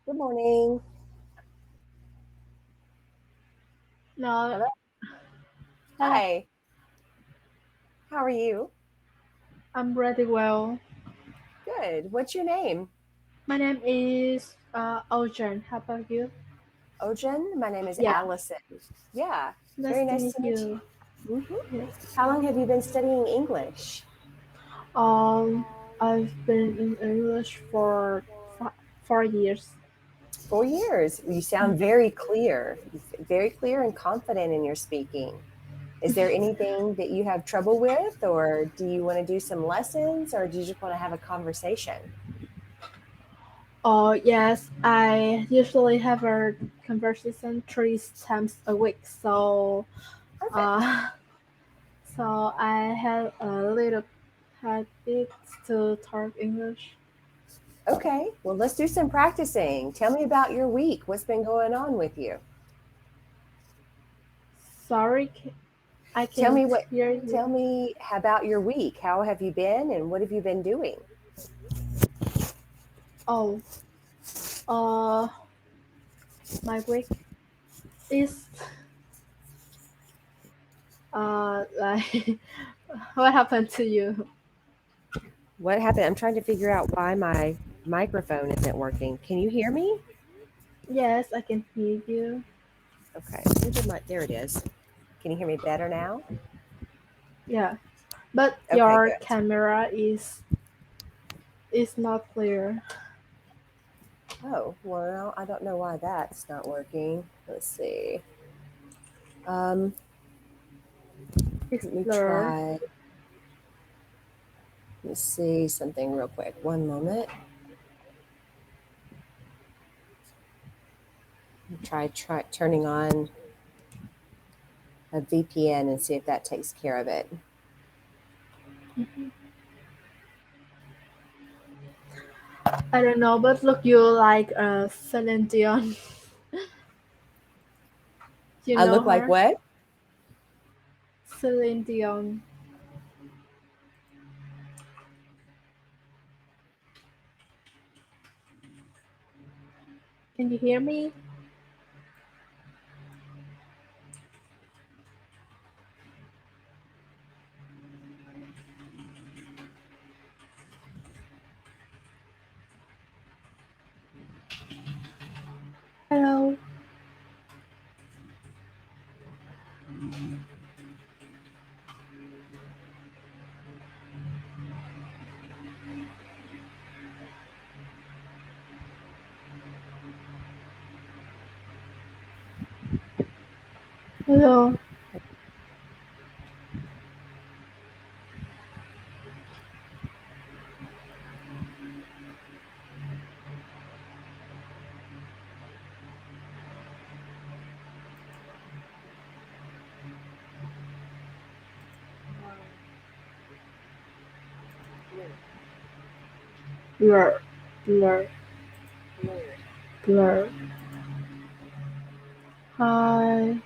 Good morning. No, Hello. hello. Hi. How are you? I'm pretty well. Good. What's your name? My name is Ocean. How about you? Ojen. My name is Yeah, Allison. Yeah. nice Very to nice meet to meet you. you. Yes. How long have you been studying English? Um, I've been in English for 4 years. 4 years. You sound very clear. Very clear and confident in your speaking. Is there anything that you have trouble with, or do you want to do some lessons, or do you just want to have a conversation? Oh yes, I usually have a conversation 3 times a week. Perfect. Uh, so I have a little habit to talk English. Okay. Well, let's do some practicing. Tell me about your week. What's been going on with you? Sorry, I Tell can't me what hear you. tell me about your week. How have you been and what have you been doing? Oh, uh, my week is like what happened to you? What happened? I'm trying to figure out why my microphone isn't working. Can you hear me? Yes, I can hear you. Okay. There it is. Can you hear me better now? Yeah, but Okay, your good. camera is not clear. Oh, well, I don't know why that's not working. Let's see. Um, It's let me blur. try. Let me see something real quick. One moment. Try turning on a VPN and see if that takes care of it. I don't know, but look, you like Celine Dion. You I know look like her, what? Celine Dion. Can you hear me? Hello, hello, blur, blur, blur. Hi.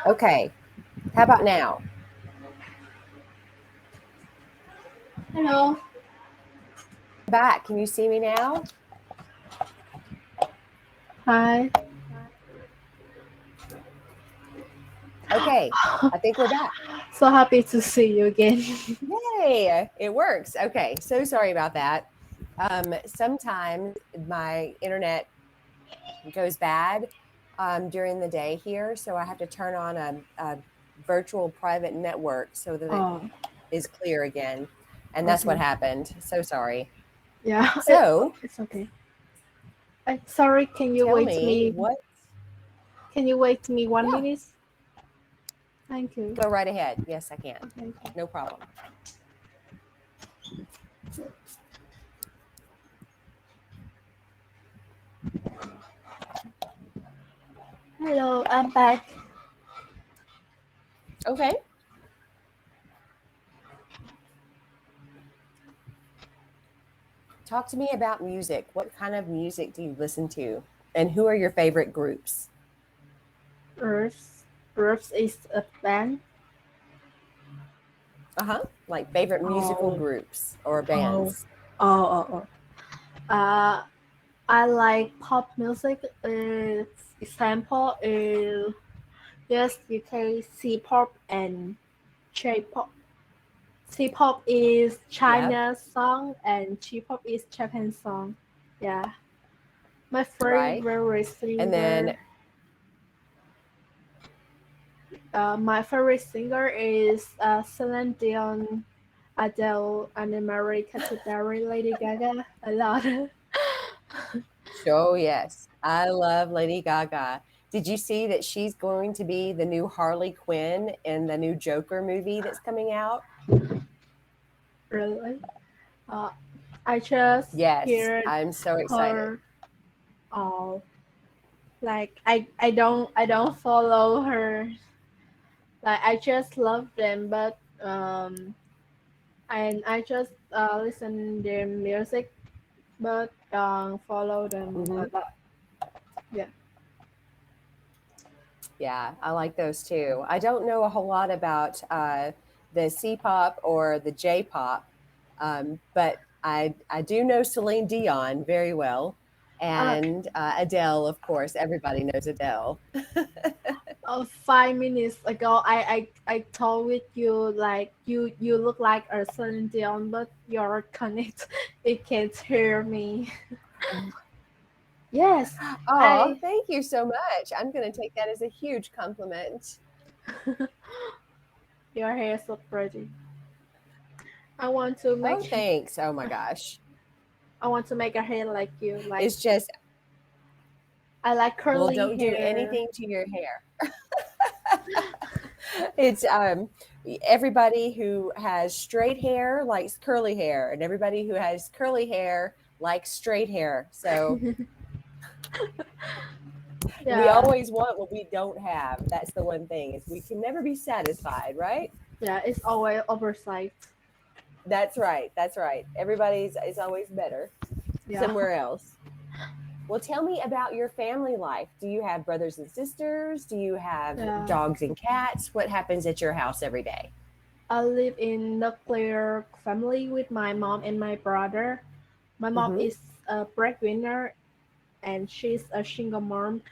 Okay. How about now? Hello. Back. Can you see me now? Hi. Okay. I think we're back. So happy to see you again. Yay. It works. Okay. So sorry about that. Sometimes my internet goes bad during the day here. So I have to turn on a virtual private network so that it Oh, is clear again. And that's what okay. happened. So sorry. Yeah, So it's okay. Sorry, can you Tell wait me me? what. Can you wait me one Yeah, minute? Thank you. go right ahead. Yes, I can. Okay. No problem. Hello, I'm back. Okay. Talk to me about music. What kind of music do you listen to? And who are your favorite groups? Earth. Earth is a band. Uh-huh. Like favorite musical Oh, groups or oh, bands. oh. I like pop music. Example is yes, you can C-pop and J-pop. C-pop is Yep. China's song and J-pop is Japan's song. Yeah, my Right. favorite And then, singer. My favorite singer is Celine Dion, Adele, Anna Marie, Katy Perry, Lady Gaga. A lot. oh yes, I love Lady Gaga. Did you see that she's going to be the new Harley Quinn in the new Joker movie that's coming out? Really. Uh, I just Yes, heard I'm so excited. her. Oh, like I don't follow her. Like I just love them, but and I just listen their music, but follow them Hmm. a lot. Yeah. Yeah, I like those too. I don't know a whole lot about the C-pop or the J-pop, but I do know Celine Dion very well, Uh, and Adele, of course. Everybody knows Adele. 5 minutes ago, I told with you like you look like a Celine Dion, but you're connect. You can't hear me. Yes, Oh, I. thank you so much. I'm going to take that as a huge compliment. Your hair is so pretty. I want to Oh, make thanks. Oh my gosh. I want to make a hair like you. Like It's just, I like well, curly don't do hair. anything to your hair. It's everybody who has straight hair likes curly hair, and everybody who has curly hair likes straight hair. So we Yeah, always want what we don't have. That's the one thing is we can never be satisfied, right? yeah. It's always oversight. That's right. That's right. Everybody's is always better Yeah, somewhere else. Well, tell me about your family life. Do you have brothers and sisters? Do you have yeah. dogs and cats? What happens at your house every day? I live in nuclear family with my mom and my brother. My mom Mm-hmm. is a breadwinner and she's a single mom.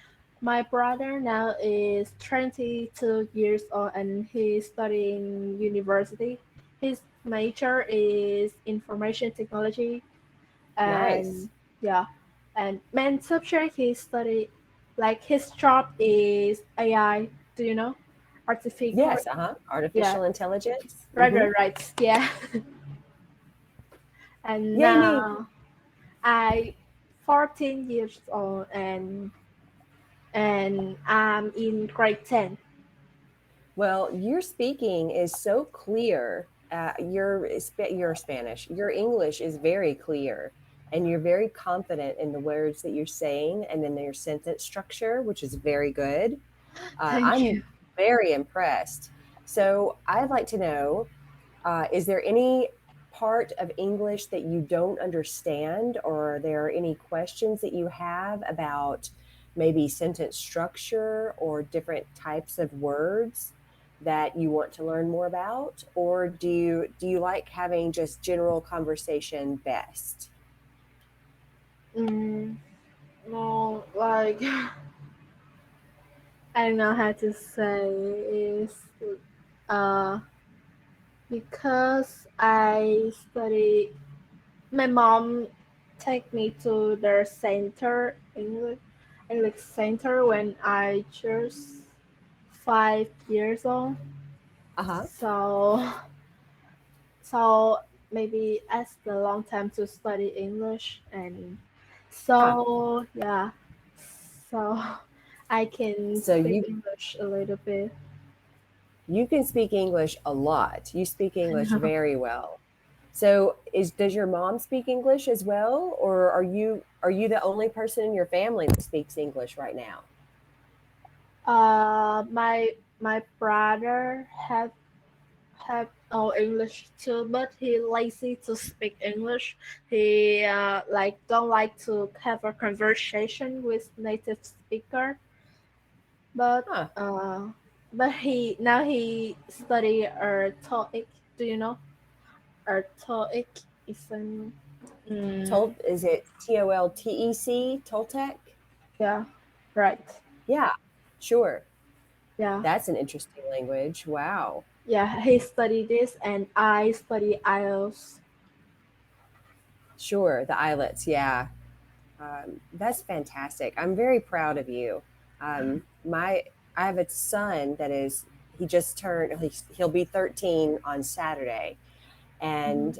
My brother now is 22 years old and he's studying university. His major is information technology and Nice. yeah, and main subject he study like his job is AI. Do you know? Artificial. Yes, uh-huh. Yeah, Artificial intelligence. right, Mm-hmm. right, right. Yeah, and Yay me. now I 14 years old and I'm in grade 10. Well, your speaking is so clear. Your Spanish, your English is very clear, and you're very confident in the words that you're saying, and in your sentence structure, which is very good. Thank I'm you. very impressed. So I'd like to know, is there any part of English that you don't understand, or are there any questions that you have about maybe sentence structure or different types of words that you want to learn more about? Or do you like having just general conversation best? Mm, no, like I don't know how to say is uh because I study. My mom take me to the center English center when I just 5 years old. Uh-huh. So so maybe ask a long time to study English and Huh. So yeah, so I can So speak you English a little bit. you can speak English a lot. You speak English No. very well. So is does your mom speak English as well, or are you the only person in your family that speaks English right now? My brother have no English too, but he lazy to speak English. He like don't like to have a conversation with native speaker. But Huh. uh, but he study TOEIC. Do you know TOEIC is an Is it Toltec? Toltec? yeah, right. Yeah, sure. Yeah, That's an interesting language. Wow. yeah. He studied this, and I study IELTS. Sure, the islets. Yeah. That's fantastic. I'm very proud of you. My I have a son that is he just turned he'll be 13 on Saturday, Mhm. and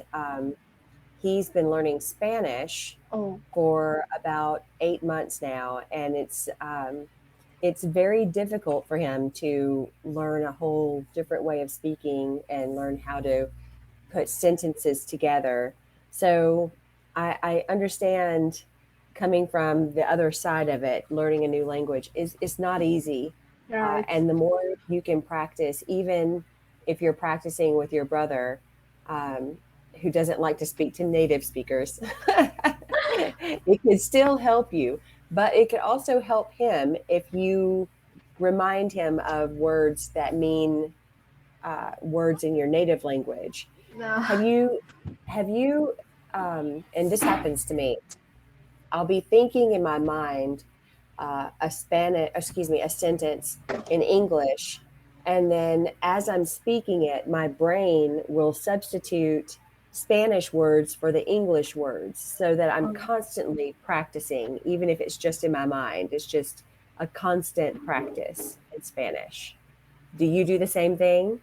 he's been learning Spanish Oh, for about 8 months now, and it's very difficult for him to learn a whole different way of speaking and learn how to put sentences together. So I understand coming from the other side of it, learning a new language is not easy. right. And the more you can practice, even if you're practicing with your brother, um, who doesn't like to speak to native speakers, it could still help you. But it could also help him if you remind him of words that mean words in your native language. No. Have you, have you, and this happens to me, I'll be thinking in my mind a sentence in English. And then as I'm speaking it, my brain will substitute Spanish words for the English words so that I'm Um, constantly practicing, even if it's just in my mind. It's just a constant practice in Spanish. Do you do the same thing?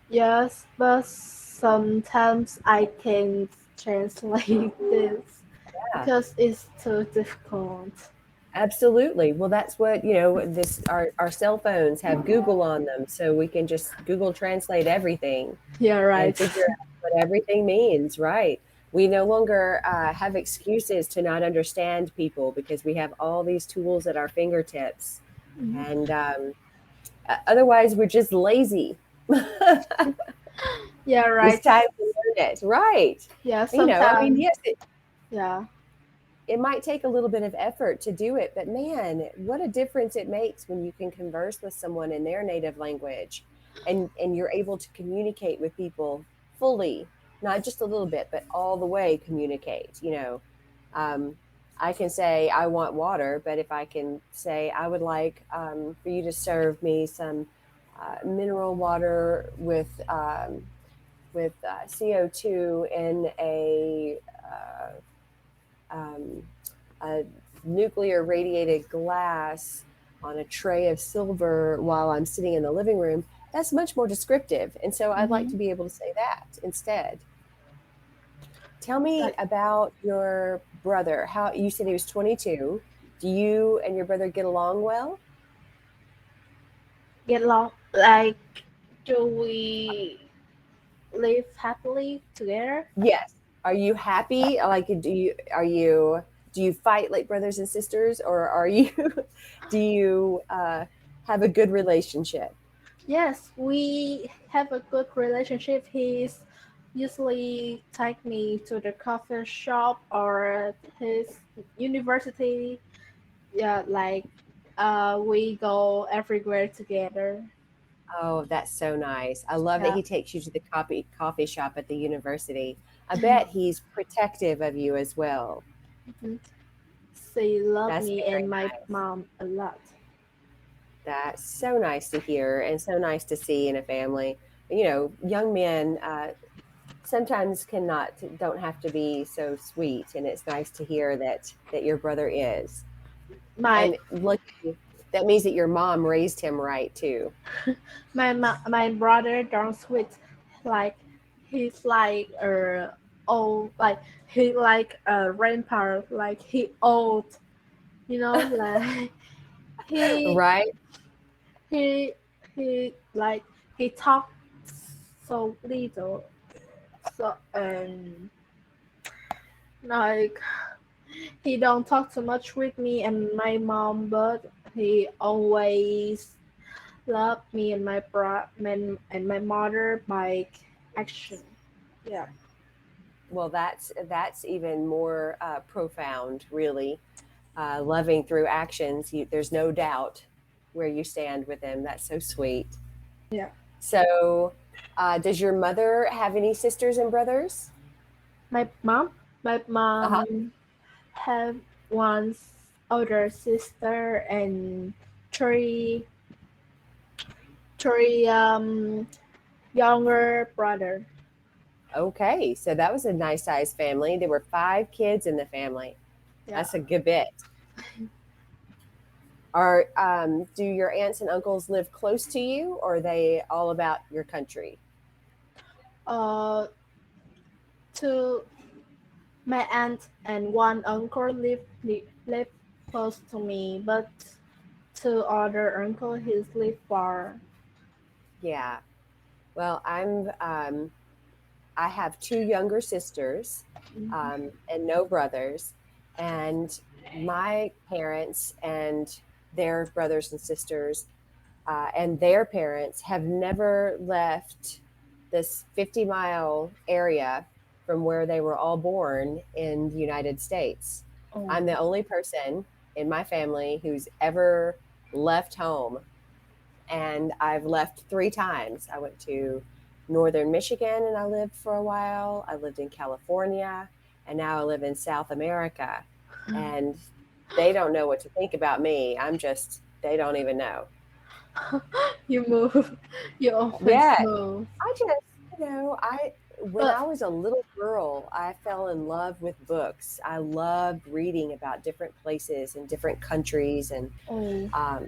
yes, but sometimes I can't translate this Yeah. because it's too difficult. Absolutely. Well, that's what, this our cell phones have Google on them, so we can just Google Translate everything Yeah, and right. figure out what everything means, right? We no longer have excuses to not understand people because we have all these tools at our fingertips. Mhm. And otherwise, we're just lazy. Yeah, It's right. time to learn it, right? Yeah, I mean, sometimes. yes, Yeah, it might take a little bit of effort to do it, but man, what a difference it makes when you can converse with someone in their native language and you're able to communicate with people fully, not just a little bit, but all the way communicate. Um, I can say I want water, but if I can say I would like for you to serve me some mineral water with CO2 in um, a nuclear radiated glass on a tray of silver while I'm sitting in the living room, that's much more descriptive. And so I'd like hmm, to be able to say that instead. Tell me like about your brother. How you said he was 22. Do you and your brother get along well? get along. Like, do we live happily together? Yes. Are you happy? Like, do you fight like brothers and sisters, or are you do you have a good relationship? Yes, we have a good relationship. He's usually take me to the coffee shop or his university. Yeah, like we go everywhere together. Oh, that's so nice. I love that Yeah. he takes you to the coffee shop at the university. I bet he's protective of you as well. Mhm. She love That's me very and my nice. mom a lot. That's so nice to hear and so nice to see in a family. Young men sometimes don't have to be so sweet, and it's nice to hear that your brother is. My And look, that means that your mom raised him right too. my brother don't sweet like he's like old, like he like a grandpa, like he old, like he Right? he he like he talks so little, so like he don't talk too much with me and my mom, but he always loved me and and my mother by action. Yeah. Well, that's even more profound, really. Loving through actions. There's no doubt where you stand with him. That's so sweet. Yeah. So, does your mother have any sisters and brothers? My mom, my Uh-huh. mom have one older sister and three three younger brother. Okay, so that was a nice sized family. There were 5 kids in the family. Yeah. That's a good bit. Do your aunts and uncles live close to you, or are they all about your country? Uh, two my aunt and one uncle live close to me, but two other uncle his live far. Yeah. Well, I have 2 younger sisters, Mhm. and no brothers, and my parents and their brothers and sisters and their parents have never left this 50-mile area from where they were all born in the United States. Oh, I'm the only person in my family who's ever left home, and I've left 3 times. I went to northern Michigan and I lived for a while. I lived in California, and now I live in South America. And they don't know what to think about me. They don't even know. you move. You always Yeah, move. I just, when But I was a little girl, I fell in love with books. I loved reading about different places and different countries and oh, um,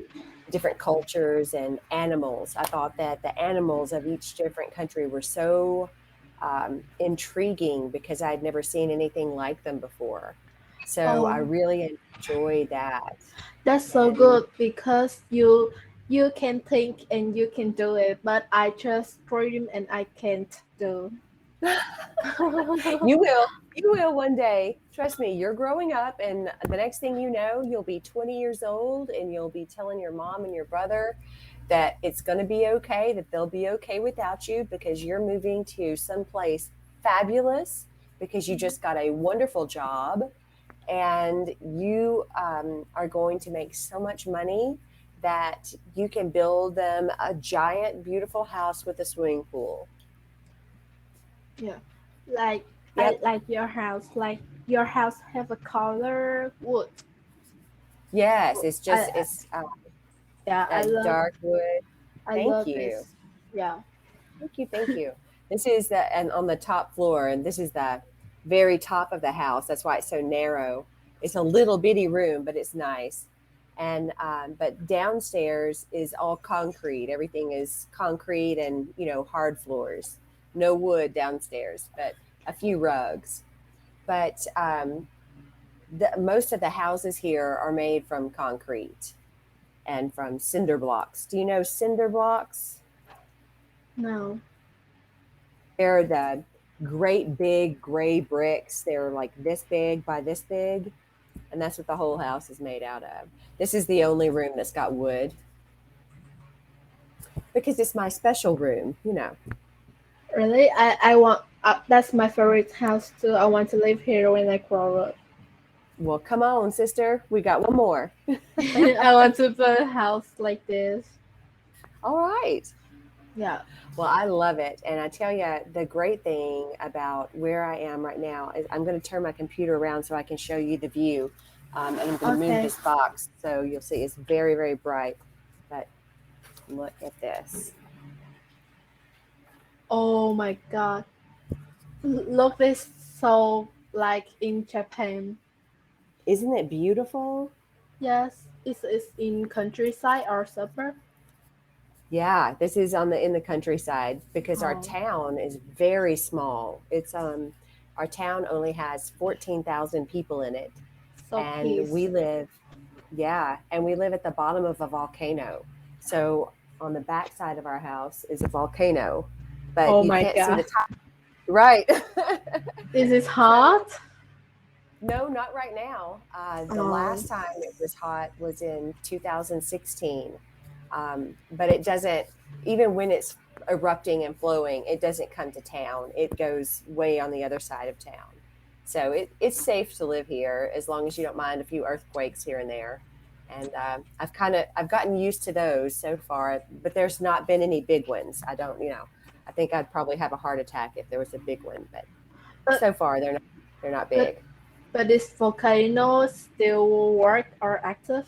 different cultures and animals. I thought that the animals of each different country were so intriguing because I'd never seen anything like them before. So I oh, really enjoyed that. that's so And good because you can think and you can do it, but I just dream and I can't do. You will. You will one day. Trust me, you're growing up, and the next thing you know, you'll be 20 years old and you'll be telling your mom and your brother that it's going to be okay, that they'll be okay without you because you're moving to someplace fabulous because you just got a wonderful job and you are going to make so much money that you can build them a giant, beautiful house with a swimming pool. Yeah, like I Yep. like your house. Like your house have a color wood. Yes, it's I, just I yeah, a dark wood. I Thank love you. this. Yeah. Thank you. Thank you. This is the and on the top floor, and this is the very top of the house. That's why it's so narrow. It's a little bitty room, but it's nice. And but downstairs is all concrete. Everything is concrete and hard floors. No wood downstairs, but a few rugs. But most of the houses here are made from concrete and from cinder blocks. Do you know cinder blocks? No. They're the great big gray bricks. They're like this big by this big, and that's what the whole house is made out of. This is the only room that's got wood because it's my special room. Really? I want. That's my favorite house too. I want to live here when I grow up. Well, come on, sister. We got one more. I want to build a house like this. All right. Yeah. Well, I love it. And I tell you, the great thing about where I am right now is I'm going to turn my computer around so I can show you the view. And I'm going to move Okay. this box so you'll see it's very, very bright. But look at this. Oh my God. Look this so like in Japan. Isn't it beautiful? Yes. It's in countryside or suburb. Yeah, this is in the countryside because our Oh. town is very small. It's Our town only has 14,000 people in it, So and peace. we live, yeah, and we live at the bottom of a volcano. So on the back side of our house is a volcano, but Oh you my can't see god. the top. Right. Is it So hot? no, not right now. The Oh, last time it was hot was in 2016. But it doesn't, even when it's erupting and flowing, it doesn't come to town. It goes way on the other side of town. So it's safe to live here as long as you don't mind a few earthquakes here and there. And I've gotten used to those so far, but there's not been any big ones. I don't, I think I'd probably have a heart attack if there was a big one, but but so far they're not but big. but this volcano still work or active?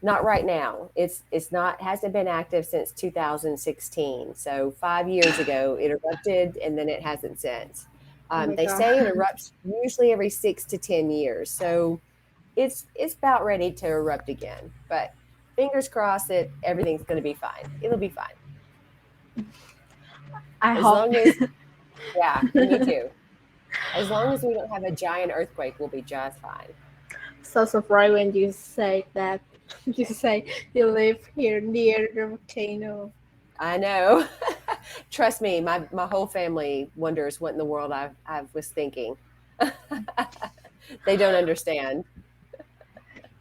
Not right now. It's not hasn't been active since 2016. So 5 years ago, it erupted, and then it hasn't since. Oh my They god. say it erupts usually every 6 to 10 years. So it's about ready to erupt again. But fingers crossed that everything's going to be fine. It'll be fine I as hope. long as, yeah, me too. As long as we don't have a giant earthquake, we'll be just fine. So surprised when you say that. You say you live here near the volcano. I know. Trust me, my whole family wonders what in the world I was thinking. They don't understand.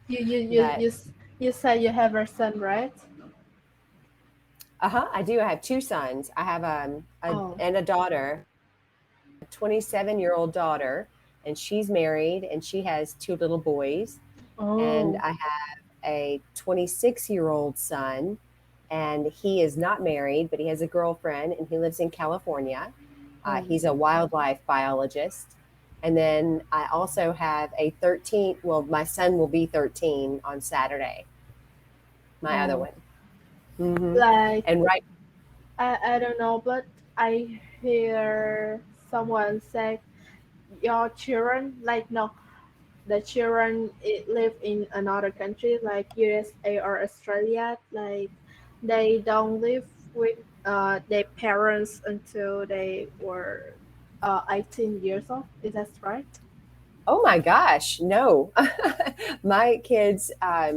You you you But you you say you have a son, right? I do. I have two sons. I have Oh. and a daughter, a 27-year-old daughter, and she's married, and she has two little boys. And Oh. I have a 26-year-old son, and he is not married, but he has a girlfriend, and he lives in California. Oh. He's a wildlife biologist. And then I also have a 13, well, my son will be 13 on Saturday, my other Oh. one. Hmm. Like And right, I don't know, but I hear someone say your children like no, the children live in another country like USA or Australia, like they don't live with their parents until they were 18 years old. Is that right? oh my gosh, no. My kids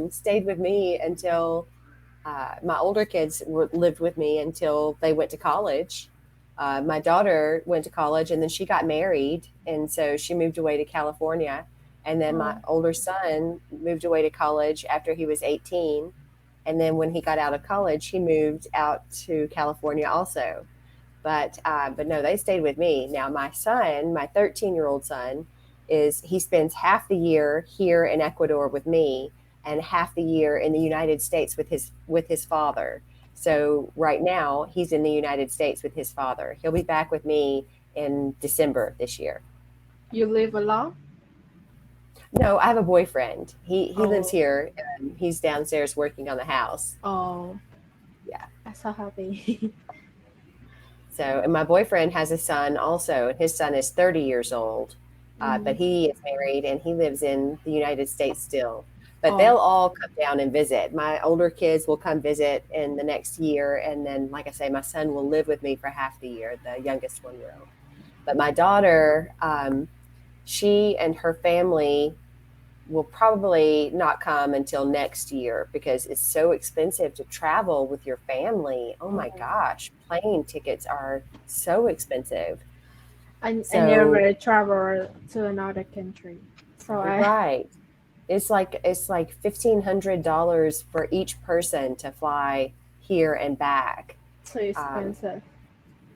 stayed with me until my older kids lived with me until they went to college. My daughter went to college and then she got married. And so she moved away to California. And then my Oh, older son moved away to college after he was 18. And then when he got out of college, he moved out to California also. But no, they stayed with me. Now my son, my 13-year-old son, he spends half the year here in Ecuador with me and half the year in the United States with his father. So right now he's in the United States with his father. He'll be back with me in December this year. you live alone? No, I have a boyfriend. He lives Oh, here. He's downstairs working on the house. oh, Yeah. I'm so happy. So, and my boyfriend has a son also, and his son is 30 years old, but Mm. he is married and he lives in the United States still. But Oh, they'll all come down and visit. My older kids will come visit in the next year. And then, like I say, my son will live with me for half the year. The youngest one will. But my daughter, she and her family will probably not come until next year because it's so expensive to travel with your family. Oh my oh. gosh, plane tickets are so expensive. I So, never travel to another country, so I right. It's like $1,500 for each person to fly here and back. too Um, expensive.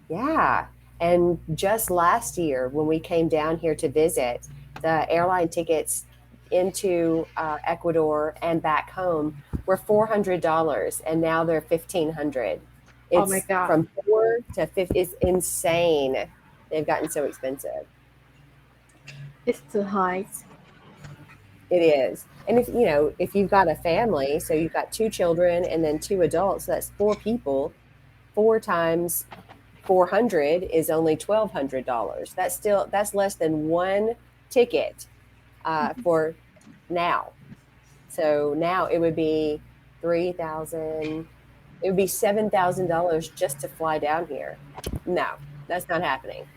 yeah. And just last year, when we came down here to visit, the airline tickets into Ecuador and back home were $400, and now they're 1,500. Oh my It's god, from 4 to 50. It's insane. They've gotten so expensive. it's too high. It is. And if you've got a family, so you've got two children and then two adults, so that's four people. Four times 400 is only $1,200. That's less than one ticket for now. So now it would be 3,000. It would be $7,000 just to fly down here. No, that's not happening.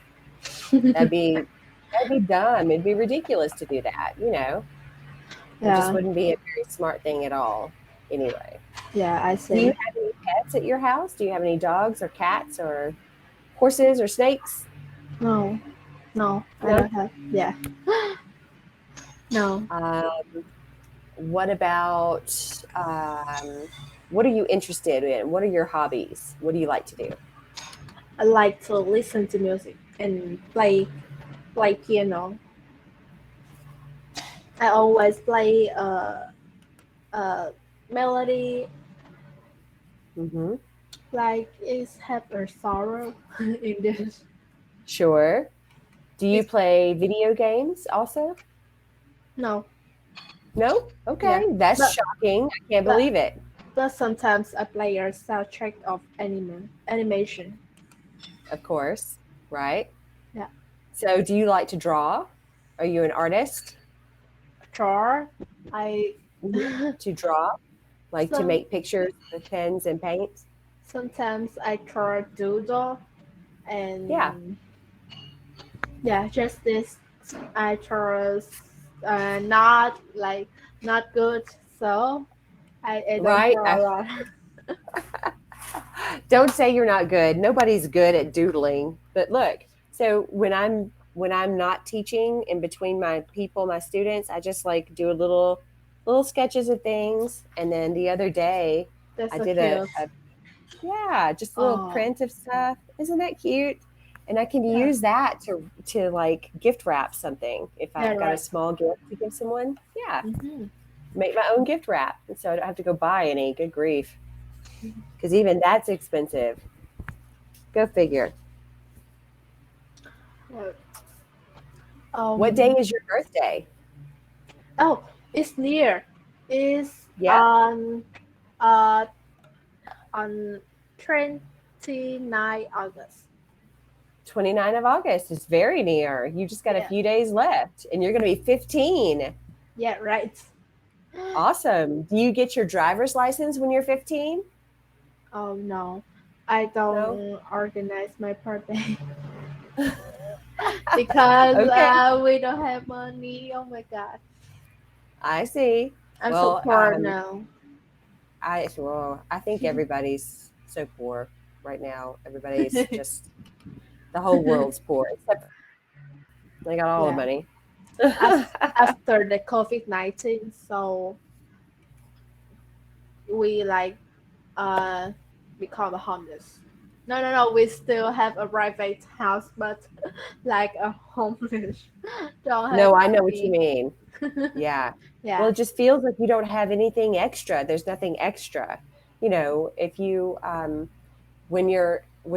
That'd be That'd be dumb. It'd be ridiculous to do that, you know. It just Yeah, wouldn't be a very smart thing at all. Anyway, yeah, I do you see. have any pets at your house? Do you have any dogs or cats or horses or snakes? No, no, I None. don't have. Yeah, no. Um, what about what are you interested in? What are your hobbies? What do you like to do? I like to listen to music and play piano. I always play a melody Hmm. like it's happy or sorrow in this. Sure. Do you It's play video games also? no, No? yeah, Okay. That's but shocking. I can't but believe it. but sometimes I play a soundtrack of animation. Of course. Right. Yeah, So, do you like to draw? Are you an artist? draw. I Mhm. To draw? Like to some make pictures with pens and paints? sometimes I draw doodle Yeah. and yeah, just this. I draw not like not good, so I don't Right. draw a lot. Don't say you're not good. Nobody's good at doodling. But look, so when I'm not teaching in between my people, my students, I just like do a little sketches of things. And then the other day That's I so did cute. a yeah, just a little Oh, print of stuff. Isn't that cute? And I can yeah, use that to like gift wrap something if yeah, I've got a right. small gift to give someone. Yeah, Hmm. make my own gift wrap, and so I don't have to go buy any. Good grief, because even that's expensive. Go figure. Yeah. What day Um. is your birthday? Oh, it's near. It's Yeah, uh on 29 August. 29th of August. It's very near. You just got a Yeah. few days left, and you're going to be 15. Yeah. Right. Awesome. Do you get your driver's license when you're 15? Oh no, I No. don't organize my birthday because Okay, we don't have money. Oh my god, I see. I'm so Well, poor now. I think everybody's so poor right now. Everybody's just the whole world's poor except they got all the Yeah. money. After the COVID-19, so we like uh become homeless. No, no, no. We still have a private house, but like a homeless. Don't have No, I know what you money. mean. Yeah. Well, Yeah. it just feels like you don't have anything extra. There's nothing extra. If you when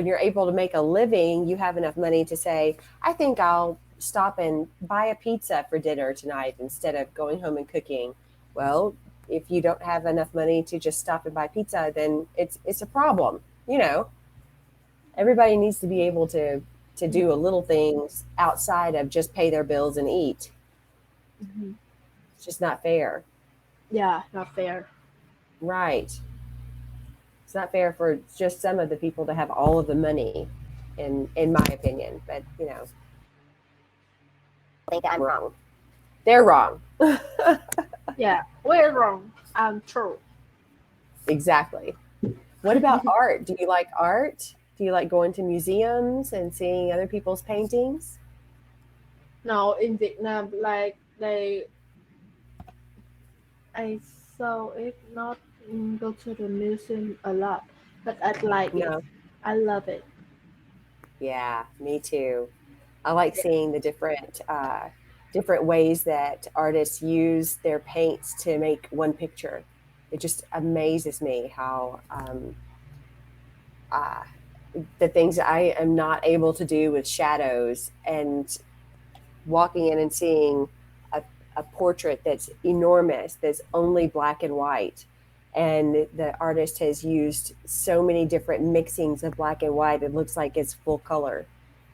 you're able to make a living, you have enough money to say, I think I'll stop and buy a pizza for dinner tonight instead of going home and cooking. Well, if you don't have enough money to just stop and buy pizza, then it's a problem. You know, everybody needs to be able to do a little things outside of just pay their bills and eat. Mhm. It's just not fair. Yeah, not fair. Right. It's not fair for just some of the people to have all of the money, in my opinion. But I think I'm wrong. They're wrong. Yeah, we're wrong. I'm true. Exactly. What about art? Do you like art? Do you like going to museums and seeing other people's paintings? Now in Vietnam, like I saw it not go to the museum a lot, but I like it. No. I love it. Yeah, me too. I like Yeah. seeing the different ways that artists use their paints to make one picture. It just amazes me how uh, the things I am not able to do with shadows, and walking in and seeing a, a portrait that's enormous, that's only black and white. And the artist has used so many different mixings of black and white, it looks like it's full color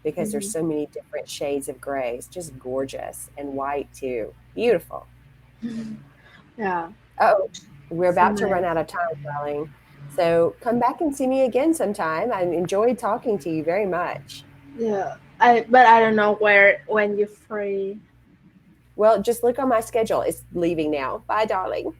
because there's Hmm. so many different shades of gray. It's just gorgeous. And white too. Beautiful. Yeah, Oh, we're so about to run nice. out of time, darling. So come back and see me again sometime. I enjoyed talking to you very much. Yeah. but I don't know where when you're free. Well, just look on my schedule. It's leaving now. Bye, darling.